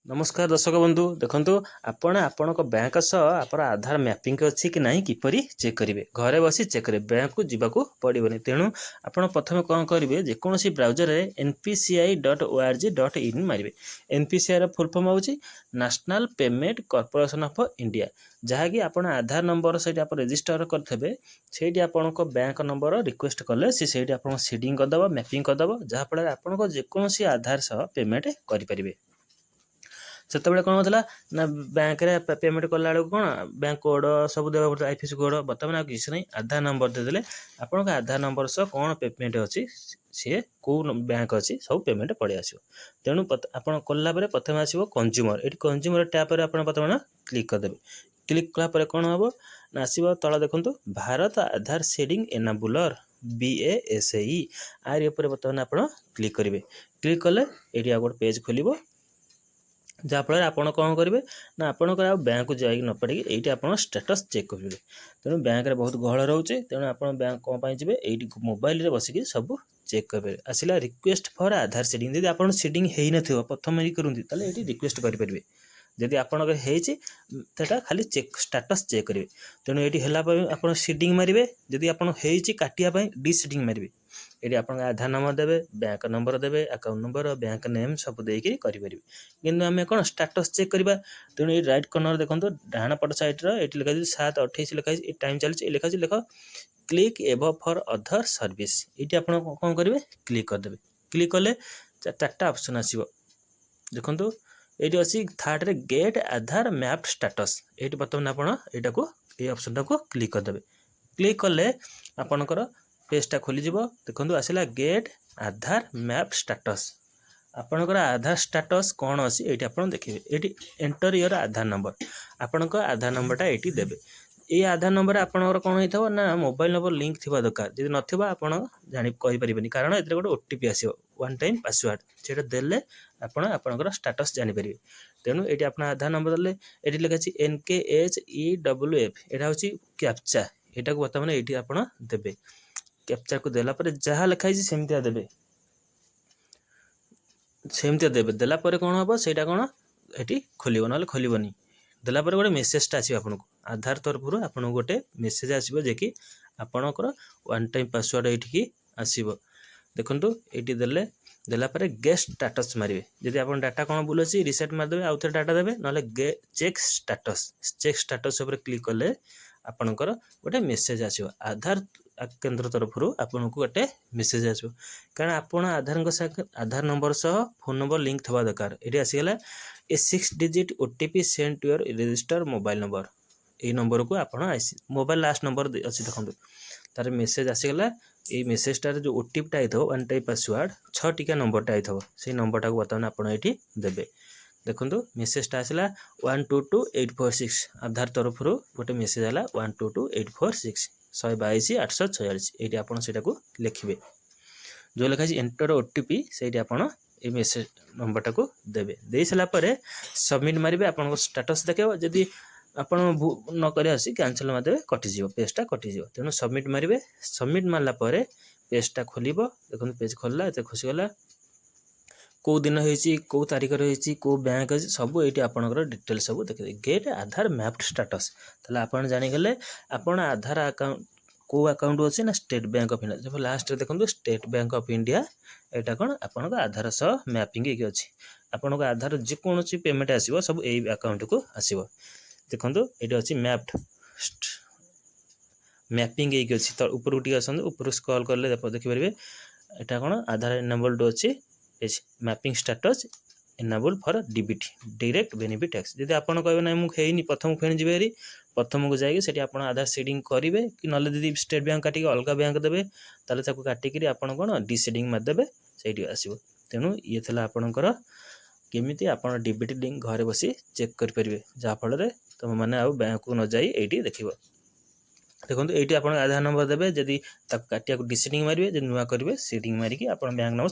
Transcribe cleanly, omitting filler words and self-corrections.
नमस्कार दर्शक बंधु देखंतु आपण आपणक बैंक सह आपण आधार मैपिंग अच्छी कि नहीं किपरि चेक करेंगे घरे बसी चेक करेंगे बैंक को जीवाक पड़ोनी तेणु आपण प्रथम कौन करेंगे जेकोसी ब्राउजर npci.org.in मारे npci फुल फॉर्म हूँ national payment corporation of India जहाँकि आपण आधार नंबर से रजिस्टर करेंगे से बैंक नंबर रिक्वेस्ट कले से सीडिंग करदेव मैपिंग करदेव जहाँफल आप जेकोसी आधार सह पेमेंट करेंगे से कौन होता ना बैंक पेमेंट कला कौन बैंक कोड सब देवा पड़ता आईएफएससी कोड बर्तमान किसी नहीं आधार नंबर देदेले आप आधार नंबर सह कौन पेमेंट अच्छी सी कौ बैंक अच्छी सब पेमेंट पड़े आसो तेणु आप कलापर प्रथम आसो कंज्यूमर ये कंज्यूमर टैप आप बर्तमान क्लिक करदेवे क्लिक कलापर कौन हम ना आसो तला देखूँ भारत आधार सीडिंग एनाबुलर BASAE आर बर्तमान आप क्लिक करेंगे क्लिक कले ये गोटे पेज खोल जहाँफल आप कौन करेंगे ना आपंकर बैंक को जाइक न पड़े ये आप स्टेटस चेक करेंगे तेणु बैंक में बहुत गहल रोचे तेणु आप बैंक कौन पाई जी ये मोबाइल बसिक सब चेक करेंगे आसला रिक्वेस्ट फॉर आधार सीडिंग जब आप सीडिंग हो न प्रथम ये करते ये रिक्वेस्ट करेंगे जदि आपटा खाली चेक स्टेटस चेक करेंगे तेणु ये आप सीडिंग मारे जदि आप काटापी डिसीडिंग मारे ये आप आधार नंबर देवे बैंक नंबर देवे अकाउंट नंबर बैंक नेम सब देकर करेंगे कि आम कौन स्टेटस चेक करवा तेणु ये राइट कर्नर देखो डाण पट सैड्र ये लिखा 7:28 लिखाई टाइम चलती लिखा लिख click above for other service ये आप कौन करेंगे क्लिक करदे क्लिक कले चार्टा ऑप्शन आसो देखो ये अच्छी थर्ड रे गेट आधार मैप स्टेटस ये बर्तमान आप ये ऑप्शन टाक क्लिक करदे क्लिक कले आपणकर पेजटा खोलीज देखो आसला गेट आधार मैप स्टेटस आपणकर आधार स्टेटस कौन अच्छी ये आप देखिए ये एंटर योर आधार नंबर आपणकर आधार नंबरटा ये देवे ये आधार नंबर आपंकर कौन होता ना मोबाइल नंबर लिंक थी दरकार जब ना आप जापर कारण ये गोटे ओटीपी आसो वन टाइम पासवर्ड से देले आपणकर स्टेटस जापर तेणु ये आप आधार नंबर देले ये लिखा NKHEWF यहाँ हूँ कैप्चा यहाँ बर्तमान ये आप देवे कैप्चा को देलापर जहाँ लिखाई सेमतिया देवे सेमतिया देवे देलापर कौन हम से कौन ये खोल ना खोलनी देलापर गोटे मेसेजटा आसो आपको आधार तरफ आपको गोटे मेसेज आसो जे कि आपणकर वन टाइम पासवर्ड ये आसो देखो ये देले देलापर गेस्ट स्टेटस मारे जब आप डाटा कौन भूल अच्छी रिसेट मारदे आउ थे डाटा देवे ना चेक स्टेटस क्लिक कले आपणकर गोटे मेसेज आसो आधार केन्द्र तरफ आपको गोटे मेसेज आसो कारण आप आधार नंबर सह फोन नंबर लिंक थवा दरकार ये आसीगला ए 6 digit OTP send to your register mobile number ये नंबर को आप मोबाइल लास्ट नंबर अच्छी देखो तार मेसेज आसीगला ये मेसेजटार जो ओटीपीटा आई वन टाइम पासवर्ड 6 टिका नंबरटा आई से नंबरटा को बर्तमान आप देवे देखो मेसेजटा आसला 122846 आधार तरफ गोटे मेसेज आला 122846 122 846 ये आप लिखे जो लिखा एंटर ओटीपी से आप ये मेसेज नंबरटा को देवे दे सारापर सबमिट मारे आप स्टेटस देखेब जदि आपड़ न कर आसी कैंसल मारदे कटिज पेजटा कटिज तेणु सबमिट मारे सबमिट मारापर पेजटा खोल देखो पेज खोलला ये खुशीगला कौ दिन होती कौ तारीख रही कौ बैंक अच्छी सब ये आपंकर डिटेल सब देखिए गेट आधार मैप स्टेटस ताला आप जानीगले आपड़ आधार अकाउंट कौ अकाउंट अच्छे ना स्टेट बैंक ऑफ इंडिया जब लास्ट देखो स्टेट बैंक ऑफ इंडिया यहाँ कौन आप आधार सह मैपिंग अच्छी आपको आधार जेकोसी पेमेंट आसो सब यही अकाउंट को आसो देखो ये अच्छी मैप्ड मैपिंग अच्छी ऊपर टी आस ऊपर स्क्रॉल कले देखिपारे यहाँ कौन आधार एनाबल्ड अच्छी mapping status enable for DBT direct benefit tax जब आप कहे ना मुझे प्रथम फेणी जी प्रथम को जाइए आप आधार सीडिंग करेंगे कि ना दीदी स्टेट बैंक काटिक अलग बैंक देवे ताले काटिक आप कौन डिसीडिंग मारदेवे से आसो तेणु ये था आपणकर केमी आप DBT लिंक घरे बसी चेक करेंगे जहाँफल तुम मैंने आउ बैंक को न जाई ये देख देखो ये आप आधार नंबर देवे जदि काटिया डिसीडिंग मारे जब नुआ करेंगे सीडिंग मारिकी आप बैंक नंबर